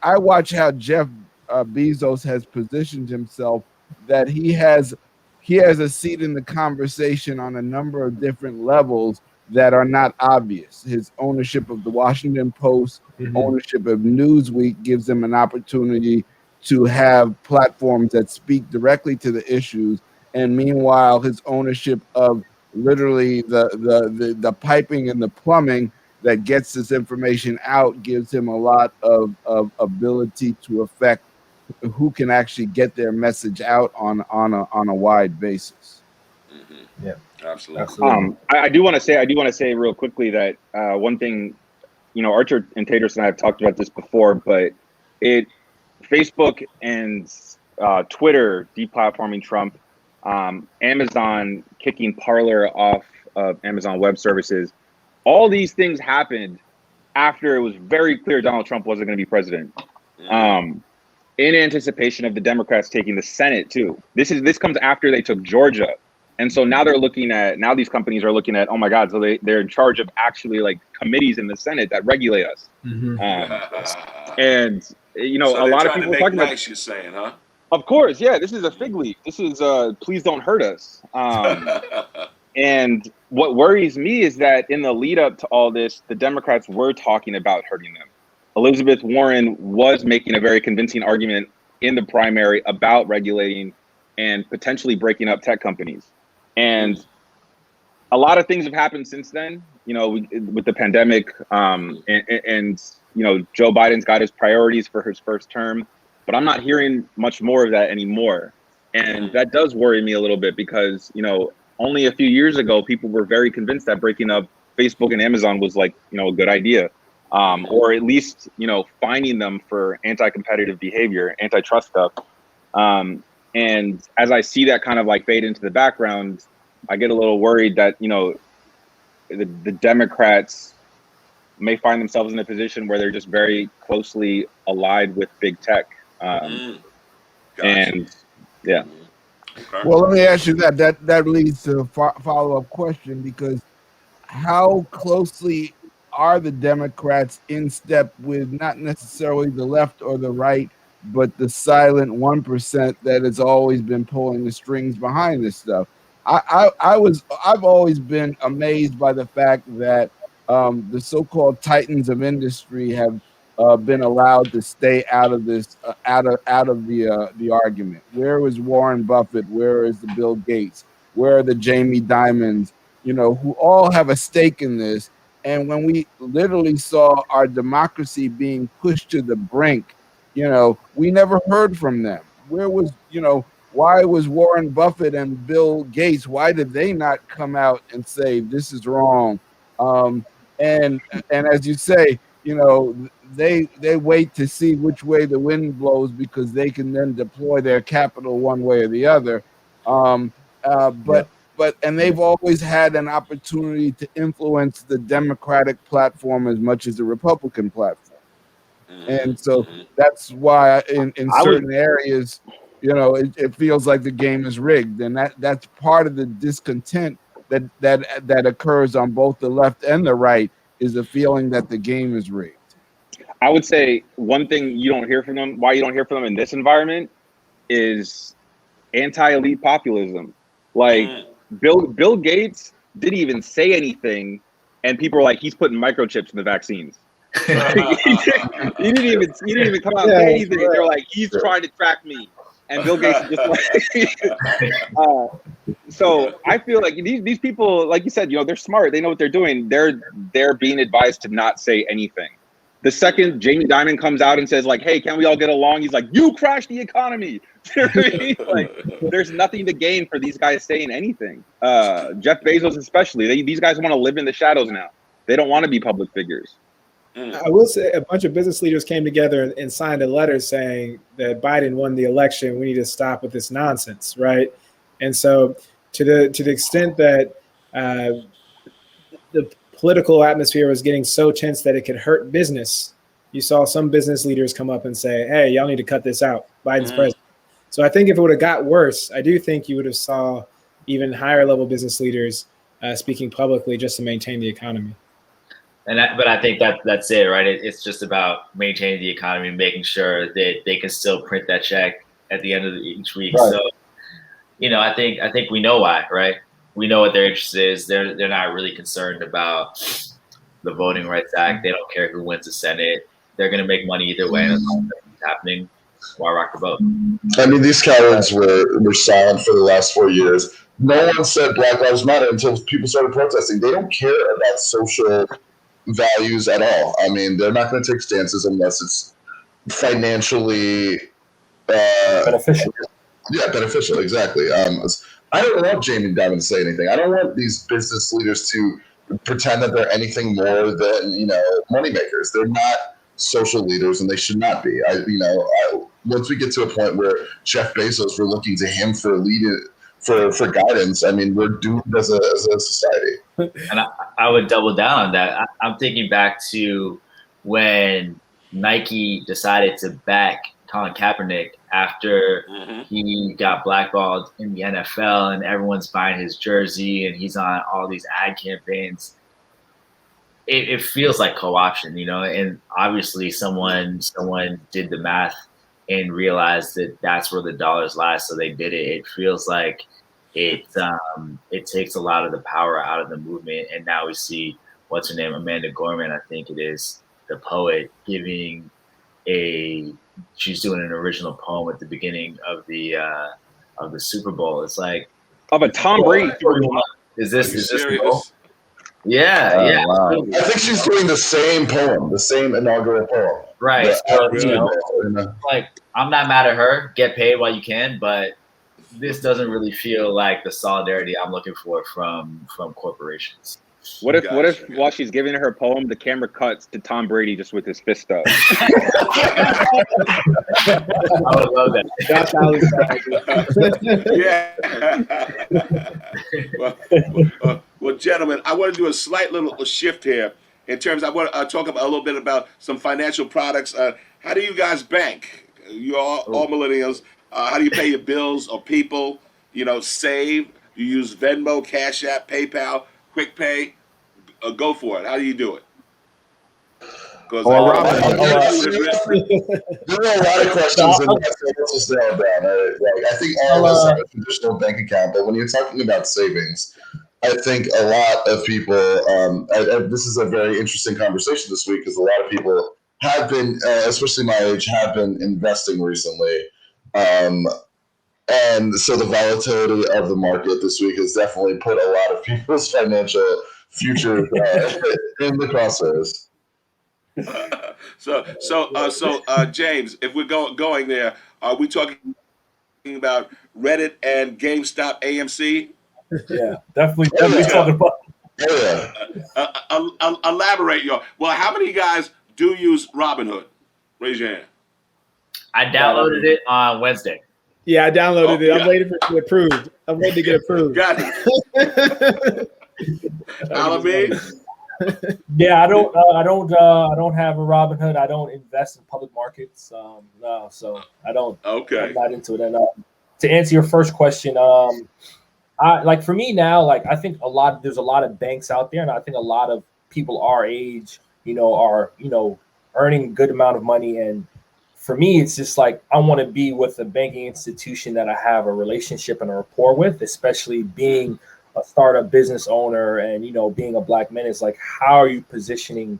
watch how Jeff Bezos has positioned himself, that he has a seat in the conversation on a number of different levels that are not obvious. His ownership of the Washington Post, ownership of Newsweek gives him an opportunity to have platforms that speak directly to the issues. And meanwhile, his ownership of literally the piping and the plumbing that gets this information out gives him a lot of ability to affect who can actually get their message out on a wide basis. Yeah, absolutely. I do want to say real quickly that one thing, Archer and Tedros and I have talked about this before, but Facebook and Twitter deplatforming Trump, Amazon kicking Parler off of Amazon Web Services, all these things happened after it was very clear Donald Trump wasn't going to be president. In anticipation of the Democrats taking the Senate too. This comes after they took Georgia. And so now these companies are looking at, oh my God, so they're in charge of actually like committees in the Senate that regulate us. And so a lot of people are talking nice, about, you're saying, huh? Of course, yeah, this is a fig leaf. This is please don't hurt us. And what worries me is that in the lead up to all this, the Democrats were talking about hurting them. Elizabeth Warren was making a very convincing argument in the primary about regulating and potentially breaking up tech companies. And a lot of things have happened since then, with the pandemic, and Joe Biden's got his priorities for his first term, but I'm not hearing much more of that anymore. And that does worry me a little bit because, only a few years ago, people were very convinced that breaking up Facebook and Amazon was like, a good idea. Or at least, fining them for anti-competitive behavior, antitrust stuff. And as I see that kind of like fade into the background, I get a little worried that, the Democrats may find themselves in a position where they're just very closely allied with big tech. And yeah. Okay. Well, let me ask you that leads to a follow-up question, because how closely are the Democrats in step with not necessarily the left or the right, but the silent 1% that has always been pulling the strings behind this stuff? I've always been amazed by the fact that the so-called titans of industry have been allowed to stay out of this, out of the argument. Where is Warren Buffett? Where is the Bill Gates? Where are the Jamie Dimons? Who all have a stake in this. And when we literally saw our democracy being pushed to the brink, we never heard from them. Where was, why was Warren Buffett and Bill Gates, why did they not come out and say this is wrong? And as you say, they wait to see which way the wind blows, because they can then deploy their capital one way or the other. But they've always had an opportunity to influence the Democratic platform as much as the Republican platform. And so that's why in certain areas, it feels like the game is rigged. And that's part of the discontent that occurs on both the left and the right, is the feeling that the game is rigged. I would say one thing you don't hear from them, why you don't hear from them in this environment, is anti-elite populism. Like Bill Gates didn't even say anything, and people were like, he's putting microchips in the vaccines. he didn't even come out and say anything. They're like, he's trying to track me, and Bill Gates is just like. So I feel like these people, like you said, they're smart. They know what they're doing. They're being advised to not say anything. The second Jamie Dimon comes out and says like, "Hey, can we all get along?" He's like, "You crashed the economy." You know what I mean? Like, there's nothing to gain for these guys saying anything. Jeff Bezos especially. These guys want to live in the shadows now. They don't want to be public figures. I will say a bunch of business leaders came together and signed a letter saying that Biden won the election. We need to stop with this nonsense, right? And so, to the extent that the political atmosphere was getting so tense that it could hurt business, you saw some business leaders come up and say, "Hey, y'all need to cut this out. Biden's president." So I think if it would have got worse, I do think you would have saw even higher level business leaders speaking publicly just to maintain the economy. But I think that's it, right? It's just about maintaining the economy, making sure that they can still print that check at the end of each week. Right. So, I think we know why, right? We know what their interest is. They're not really concerned about the Voting Rights Act. They don't care who wins the Senate. They're going to make money either way. And that's happening. Why rock the boat? I mean, these cowards were silent for the last 4 years. No one said Black Lives Matter until people started protesting. They don't care about social values at all. I mean, they're not going to take stances unless it's financially beneficial. Yeah, beneficial, exactly. I don't want Jamie Dimon to say anything. I don't want these business leaders to pretend that they're anything more than, moneymakers. They're not social leaders, and they should not be. Once we get to a point where Jeff Bezos, we're looking to him for for guidance, I mean, we're doomed as a society. And I would double down on that. I'm thinking back to when Nike decided to back Colin Kaepernick after he got blackballed in the NFL, and everyone's buying his jersey and he's on all these ad campaigns. It feels like co-option, and obviously someone did the math and realized that that's where the dollars lie, so they did it. It feels like it takes a lot of the power out of the movement, and now we see what's her name, Amanda Gorman, I think it is, the poet, she's doing an original poem at the beginning of the Super Bowl. It's like of a Tom Brady. Is this serious? Yeah. Wow. I think she's doing the same poem, the same inaugural poem. Right. Like, I'm not mad at her. Get paid while you can, but this doesn't really feel like the solidarity I'm looking for from corporations. What if while she's giving her poem, the camera cuts to Tom Brady just with his fist up? I would love that. Yeah. Well, gentlemen, I want to do a slight little shift here in terms. I want to talk about a little bit about some financial products. How do you guys bank? You're all millennials. How do you pay your bills or people? Save. You use Venmo, Cash App, PayPal, Quick Pay. Go for it. How do you do it? There were a lot of questions in that, so let's just nail it down. I think all of us have a traditional bank account, but when you're talking about savings, I think a lot of people, this is a very interesting conversation this week because a lot of people have been, especially my age, have been investing recently. And so the volatility of the market this week has definitely put a lot of people's financial future in the crosshairs. So, James, if we're going there, are we talking about Reddit and GameStop, AMC? Yeah, definitely talking about. Elaborate, y'all. Well, how many guys do use Robinhood? Raise your hand. I downloaded it on Wednesday. Yeah, I downloaded it. I'm waiting for it to get approved. I'm waiting to get approved. Got it. Al-Ameen? Yeah, I don't have a Robinhood. I don't invest in public markets. So I don't. Okay. I'm not into it. And to answer your first question, for me now, I think there's a lot of banks out there, and I think a lot of people our age, are earning a good amount of money. And for me, it's just I want to be with a banking institution that I have a relationship and a rapport with, especially being a startup business owner and, being a Black man. It's how are you positioning,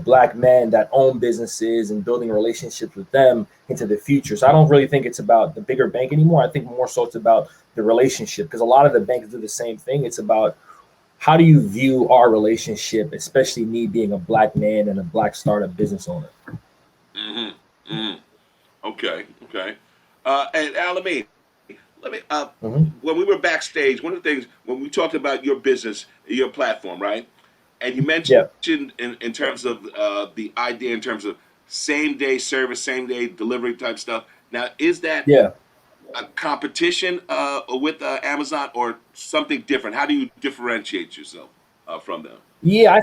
Black men that own businesses and building relationships with them into the future. So I don't really think it's about the bigger bank anymore. I think more so it's about the relationship, because a lot of the banks do the same thing. It's about how do you view our relationship, especially me being a Black man and a Black startup business owner? Mm-hmm. Mm-hmm. Okay. Okay. And Al-Ameen, let me. When we were backstage, one of the things when we talked about your business, your platform, right? And you mentioned Yeah, in terms of the idea in terms of same day service, same day delivery type stuff. Now, is that yeah. a competition with Amazon or something different? How do you differentiate yourself from them? Yeah,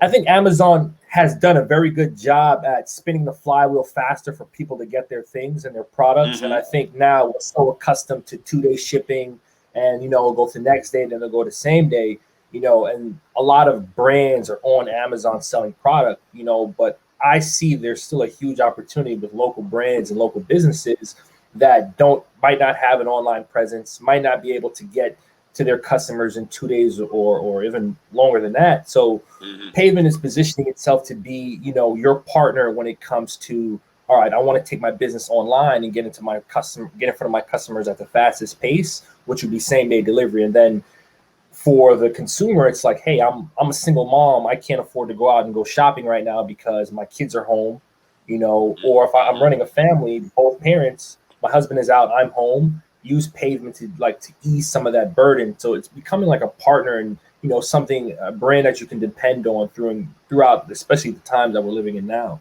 I think Amazon has done a very good job at spinning the flywheel faster for people to get their things and their products. And Mm-hmm. I think now we're so accustomed to 2 day shipping, and it'll go to next day, then it'll go to same day. And a lot of brands are on Amazon selling product. But I see there's still a huge opportunity with local brands and local businesses that don't might not have an online presence, might not be able to get to their customers in 2 days or even longer than that. So Mm-hmm. Pavement is positioning itself to be, your partner when it comes to, all right, I want to take my business online and get in front of my customers at the fastest pace, which would be same day delivery. And then for the consumer, it's like, hey, I'm a single mom. I can't afford to go out and go shopping right now because my kids are home, or if I'm Mm-hmm. running a family, both parents, my husband is out, I'm home, use Pavement to ease some of that burden. So it's becoming like a partner and, something, a brand that you can depend on throughout, especially the times that we're living in now.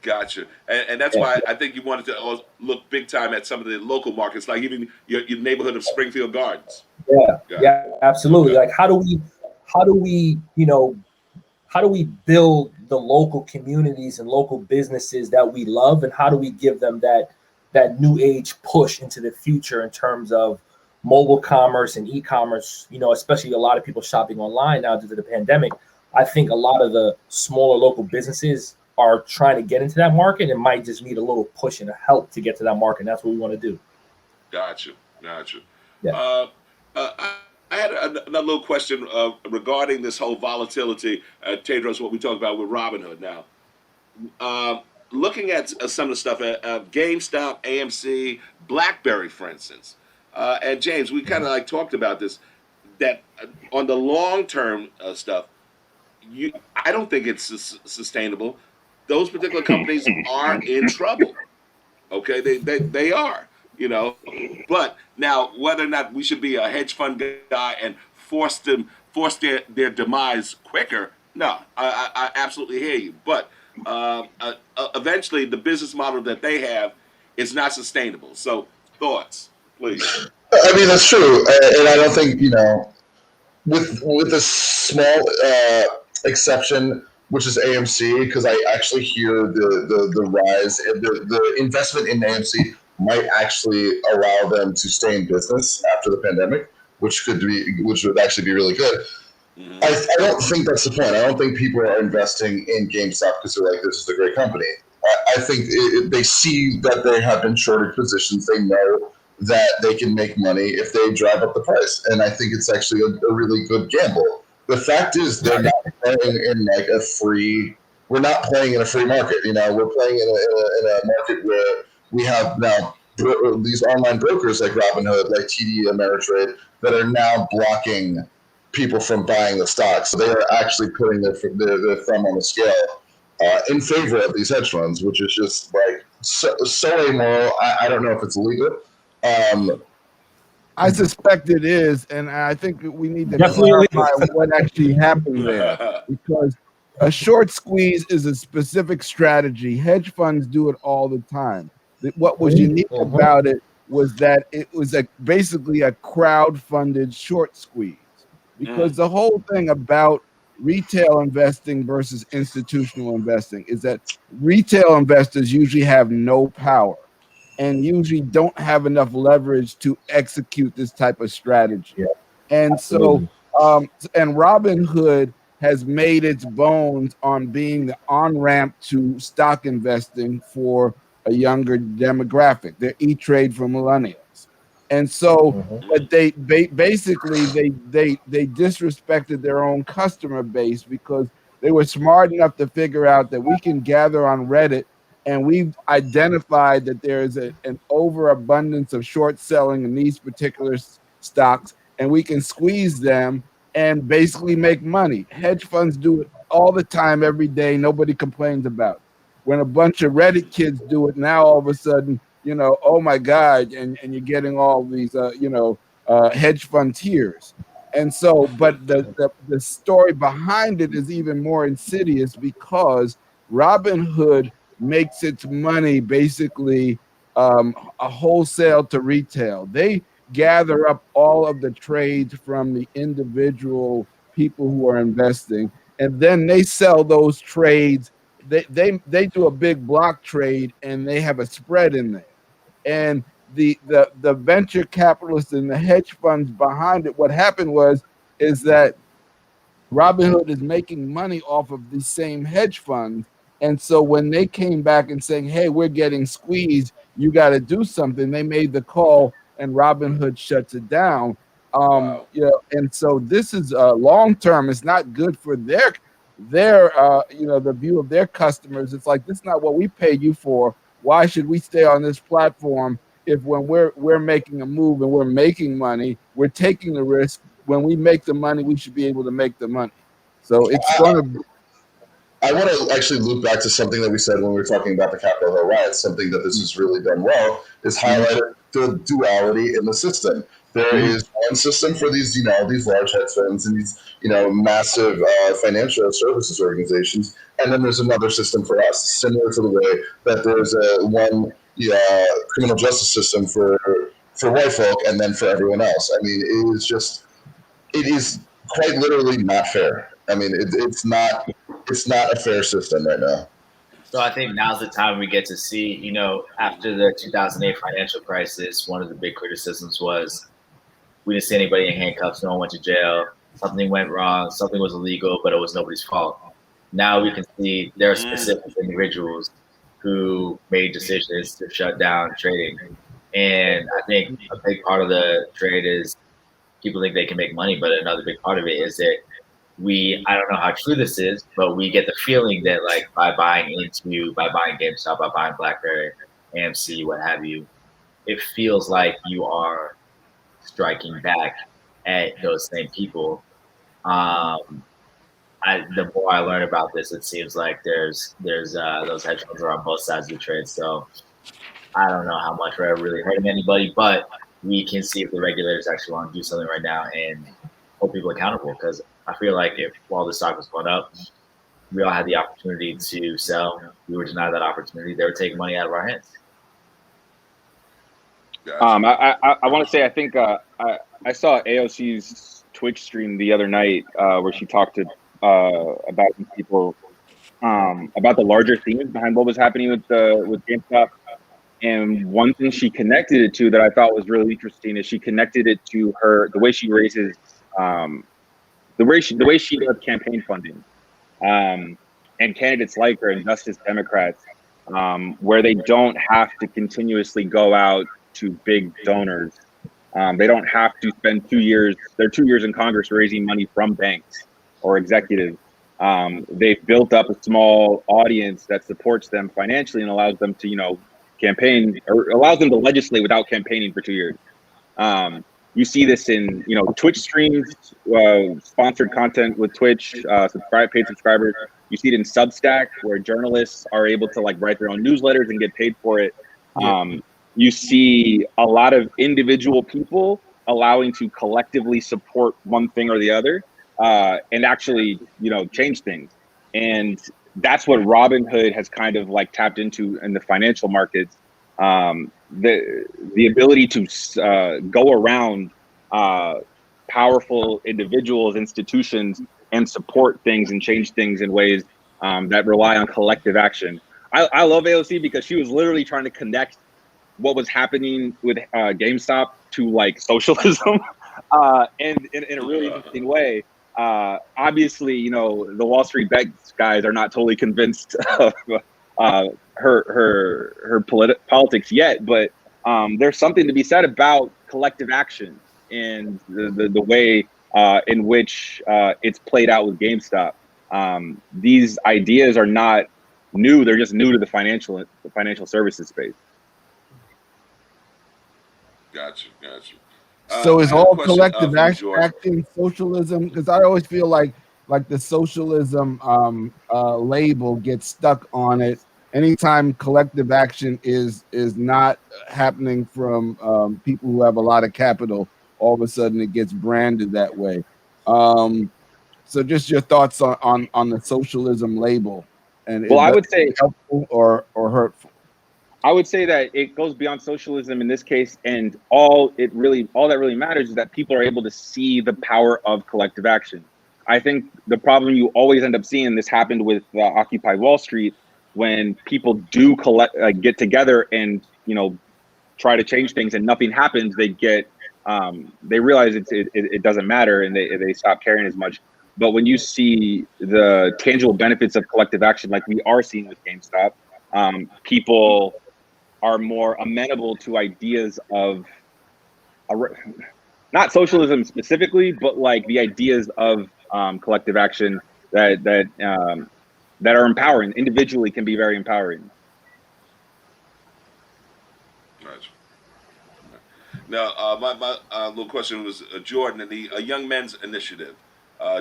Gotcha, and that's Yeah, why I think you wanted to look big time at some of the local markets, like even your neighborhood of Springfield Gardens. yeah, Got it. yeah, absolutely. Okay. Like how do we build the local communities and local businesses that we love, and how do we give them that new age push into the future in terms of mobile commerce and e-commerce, especially a lot of people shopping online now due to the pandemic. I think a lot of the smaller local businesses are trying to get into that market and might just need a little push and help to get to that market, and that's what we want to do. Gotcha. Gotcha. Yeah. I had another little question regarding this whole volatility, Tedros, what we talked about with Robinhood now. Uh, Looking at some of the stuff at GameStop, AMC, BlackBerry, for instance. And James, we kind of like talked about this, that on the long term stuff, I don't think it's sustainable. Those particular companies are in trouble. Okay, they are, But now, whether or not we should be a hedge fund guy and force their demise quicker, no, I absolutely hear you. But eventually, the business model that they have is not sustainable. So, thoughts, please. I mean, that's true, and I don't think with a small exception, which is AMC, because I actually hear the rise, the investment in AMC might actually allow them to stay in business after the pandemic, which would actually be really good. Hmm. I don't think that's the point. I don't think people are investing in GameStop because they're like, this is a great company. I think they see that they have been shorted positions. They know that they can make money if they drive up the price. And I think it's actually a really good gamble. The fact is, they're not playing in like a free. We're not playing in a free market. We're playing in a market where we have now these online brokers like Robinhood, like TD Ameritrade, that are now blocking people from buying the stock. So they are actually putting their thumb on the scale in favor of these hedge funds, which is just like so amoral. I don't know if it's legal. I suspect it is, and I think we need to Definitely clarify illegal. what actually happened there, because a short squeeze is a specific strategy. Hedge funds do it all the time. What was unique about it was that it was basically a crowd-funded short squeeze, because the whole thing about retail investing versus institutional investing is that retail investors usually have no power and usually don't have enough leverage to execute this type of strategy. Yeah, And so, absolutely. and Robinhood has made its bones on being the on ramp to stock investing for a younger demographic. They're E-Trade for millennials. And so, but they basically they disrespected their own customer base because they were smart enough to figure out that we can gather on Reddit, and we've identified that there is an overabundance of short selling in these particular stocks, and we can squeeze them and basically make money. Hedge funds do it all the time, every day. Nobody complains about it. When a bunch of Reddit kids do it, now all of a sudden, oh my God, and you're getting all these, hedge fund tears. And so, but the story behind it is even more insidious because Robinhood makes its money basically a wholesale to retail. They gather up all of the trades from the individual people who are investing, and then they sell those trades. They do a big block trade, and they have a spread in there. And the venture capitalists and the hedge funds behind it, what happened is that Robinhood is making money off of these same hedge funds. And so when they came back and saying, hey, we're getting squeezed, you got to do something, they made the call and Robinhood shuts it down. Wow. And so this is long term. It's not good for their the view of their customers. It's like, this is not what we pay you for. Why should we stay on this platform if when we're making a move and we're making money, we're taking the risk? When we make the money, we should be able to make the money. So it's going to. I want to actually loop back to something that we said when we were talking about the Capitol Hill riots. Something that this has really done well is highlighted the duality in the system. There is one system for these, these large hedge funds and these, massive financial services organizations, and then there's another system for us, similar to the way that there's one criminal justice system for white folk, and then for everyone else. I mean, it is quite literally not fair. I mean, it's not a fair system right now. So I think now's the time we get to see, after the 2008 financial crisis, one of the big criticisms was we didn't see anybody in handcuffs, no one went to jail, something went wrong, something was illegal, but it was nobody's fault. Now we can see there are specific individuals who made decisions to shut down trading. And I think a big part of the trade is people think they can make money, but another big part of it is that I don't know how true this is, but we get the feeling that like by buying GameStop, by buying BlackBerry, AMC, what have you, it feels like you are striking back at those same people. The more I learn about this, it seems like there's those hedge funds are on both sides of the trade. So I don't know how much we're really hurting anybody, but we can see if the regulators actually want to do something right now and hold people accountable. Because I feel like while the stock was going up, we all had the opportunity to sell. We were denied that opportunity. They were taking money out of our hands. Gotcha. I want to say I think I saw AOC's Twitch stream the other night where she talked to about people about the larger themes behind what was happening with GameStop. And one thing she connected it to that I thought was really interesting is she connected it to the way she raises the way she does campaign funding, and candidates like her and Justice Democrats, where they don't have to continuously go out to big donors. They don't have to spend 2 years. They're 2 years in Congress raising money from banks or executives. They've built up a small audience that supports them financially and allows them to, campaign, or allows them to legislate without campaigning for 2 years. You see this in, Twitch streams, sponsored content with Twitch, paid subscribers. You see it in Substack, where journalists are able to write their own newsletters and get paid for it. You see a lot of individual people allowing to collectively support one thing or the other, and actually, change things. And that's what Robinhood has kind of tapped into in the financial markets. The ability to go around powerful individuals, institutions, and support things and change things in ways that rely on collective action. I love AOC because she was literally trying to connect what was happening with GameStop to socialism, and in a really interesting way. Obviously, the Wall Street bets guys are not totally convinced of her politics yet, but there's something to be said about collective action and the way in which it's played out with GameStop. These ideas are not new; they're just new to the financial services space. Gotcha. So is I have a all question, collective for you, Jordan. action socialism? Because I always feel like the socialism label gets stuck on it anytime collective action is not happening from people who have a lot of capital. All of a sudden, it gets branded that way. So, just your thoughts on the socialism label, and Well, is I that would say helpful or hurtful? I would say that it goes beyond socialism in this case, and all that really matters is that people are able to see the power of collective action. I think the problem you always end up seeing, this happened with Occupy Wall Street, when people do get together and try to change things and nothing happens, they realize it doesn't matter, and they stop caring as much. But when you see the tangible benefits of collective action, like we are seeing with GameStop, people are more amenable to ideas of not socialism specifically, but like the ideas of collective action that are empowering. Individually can be very empowering. Right. Now, my little question was Jordan and the Young Men's Initiative.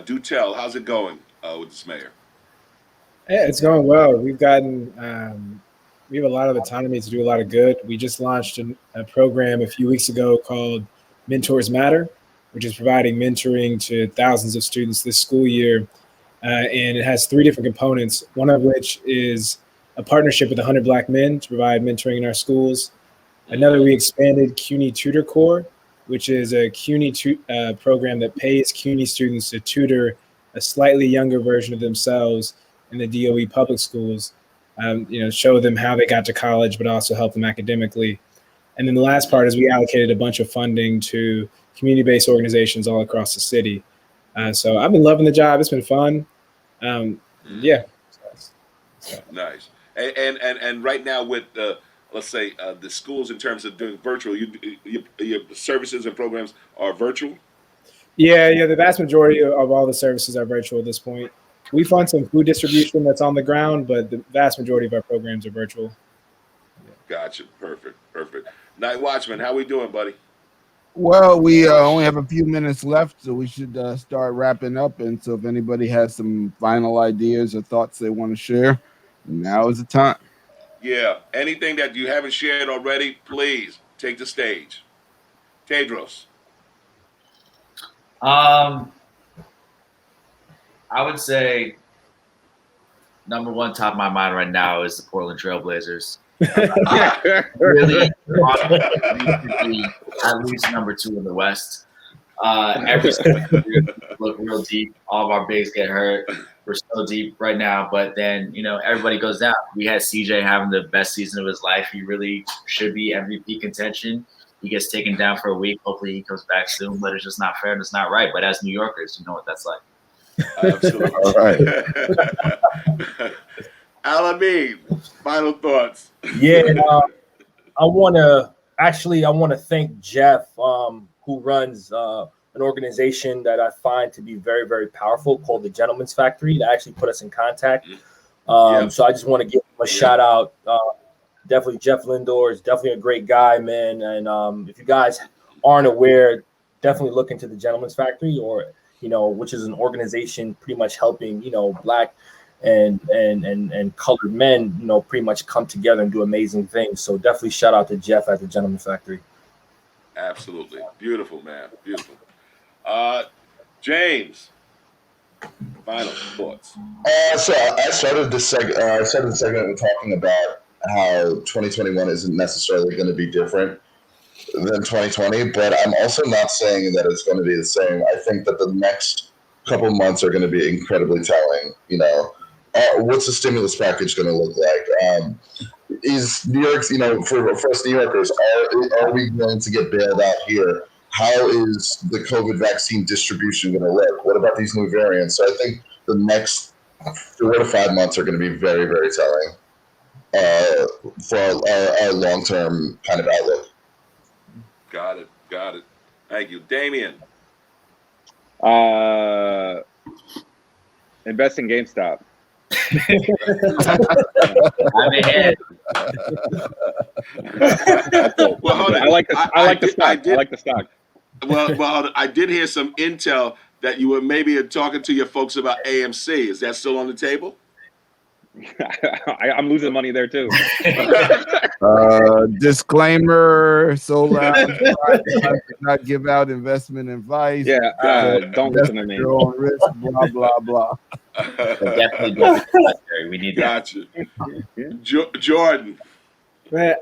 Do tell, how's it going with this mayor? Yeah, it's going well. We have a lot of autonomy to do a lot of good. We just launched a program a few weeks ago called Mentors Matter, which is providing mentoring to thousands of students this school year. And it has 3 different components, one of which is a partnership with 100 Black men to provide mentoring in our schools. Another, we expanded CUNY Tutor Corps, which is a CUNY program that pays CUNY students to tutor a slightly younger version of themselves in the DOE public schools, show them how they got to college, but also help them academically. And then the last part is we allocated a bunch of funding to community-based organizations all across the city. So I've been loving the job. It's been fun. Yeah. Nice. And right now with let's say the schools in terms of doing virtual, your services and programs are virtual? Yeah. The vast majority of all the services are virtual at this point. We fund some food distribution that's on the ground, but the vast majority of our programs are virtual. Gotcha. Perfect. Night Watchman, how we doing, buddy? Well, we only have a few minutes left, so we should start wrapping up. And so if anybody has some final ideas or thoughts they want to share, now is the time. Yeah. Anything that you haven't shared already, please take the stage. Tedros. I would say number one top of my mind right now is the Portland Trailblazers. Really, at least number 2 in the West. Every look real deep. All of our bigs get hurt. We're so deep right now, but then everybody goes down. We had CJ having the best season of his life. He really should be MVP contention. He gets taken down for a week. Hopefully, he comes back soon. But it's just not fair and it's not right. But as New Yorkers, you know what that's like. Absolutely. All right. Al-Ameen, final thoughts. Yeah, I want to thank Jeff, who runs an organization that I find to be very, very powerful called the Gentleman's Factory, that actually put us in contact. So I just want to give him a shout out. Definitely Jeff Lindor is definitely a great guy, man. And if you guys aren't aware, definitely look into the Gentleman's Factory, or which is an organization pretty much helping Black and colored men pretty much come together and do amazing things. So definitely shout out to Jeff at the Gentleman's Factory. Absolutely. Beautiful, man. Beautiful. James, final thoughts. So I started this segment with talking about how 2021 isn't necessarily going to be different than 2020, but I'm also not saying that it's going to be the same. I think that the next couple months are going to be incredibly telling. What's the stimulus package going to look like? Is New York, for us New Yorkers, are we going to get bailed out here? How is the COVID vaccine distribution going to look? What about these new variants? So I think the next 4 to 5 months are going to be very, very telling for our long-term kind of outlook. Got it. Thank you. Damian. Invest in GameStop. Well, hold on. I like the stock. Well, I did hear some intel that you were maybe talking to your folks about AMC. Is that still on the table? I'm losing money there too. Disclaimer: So Lounge does not give out investment advice. Yeah, don't listen to me. Your own risk. Blah blah blah. But definitely don't be necessary. We need that. Gotcha. Jordan. Man,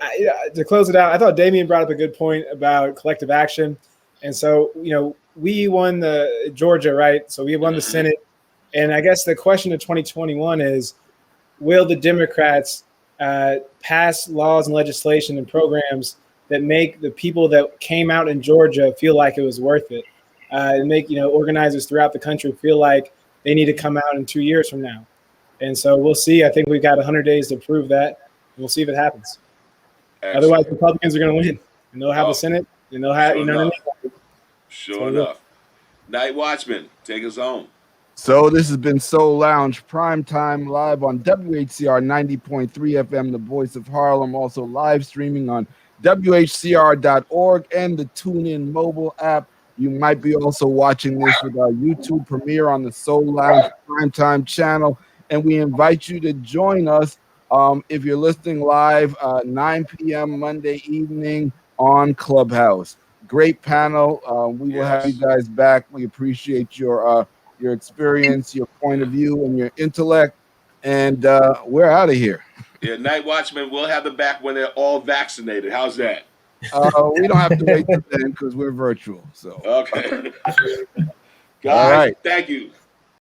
to close it out, I thought Damian brought up a good point about collective action. And so, we won the Georgia, right? So we won the Senate. And I guess the question of 2021 is, will the Democrats pass laws and legislation and programs that make the people that came out in Georgia feel like it was worth it, and make organizers throughout the country feel like they need to come out in 2 years from now? And so we'll see. I think we've got 100 days to prove that. We'll see if it happens. Excellent. Otherwise, Republicans are going to win, and they'll have the Senate, and they'll have what I mean? Sure enough. Night Watchman, take us home. So this has been Soul Lounge Primetime live on WHCR 90.3 FM, the voice of Harlem. Also live streaming on WHCR.org and the TuneIn mobile app. You might be also watching this with our YouTube premiere on the Soul Lounge Primetime channel. And we invite you to join us if you're listening live 9 p.m. Monday evening on Clubhouse. Great panel. We will have you guys back. We appreciate your experience, your point of view, and your intellect. And we're out of here. Yeah, Night Watchman, we'll have them back when they're all vaccinated. How's that? We don't have to wait till then because we're virtual. So okay. Guys, all right. Thank you.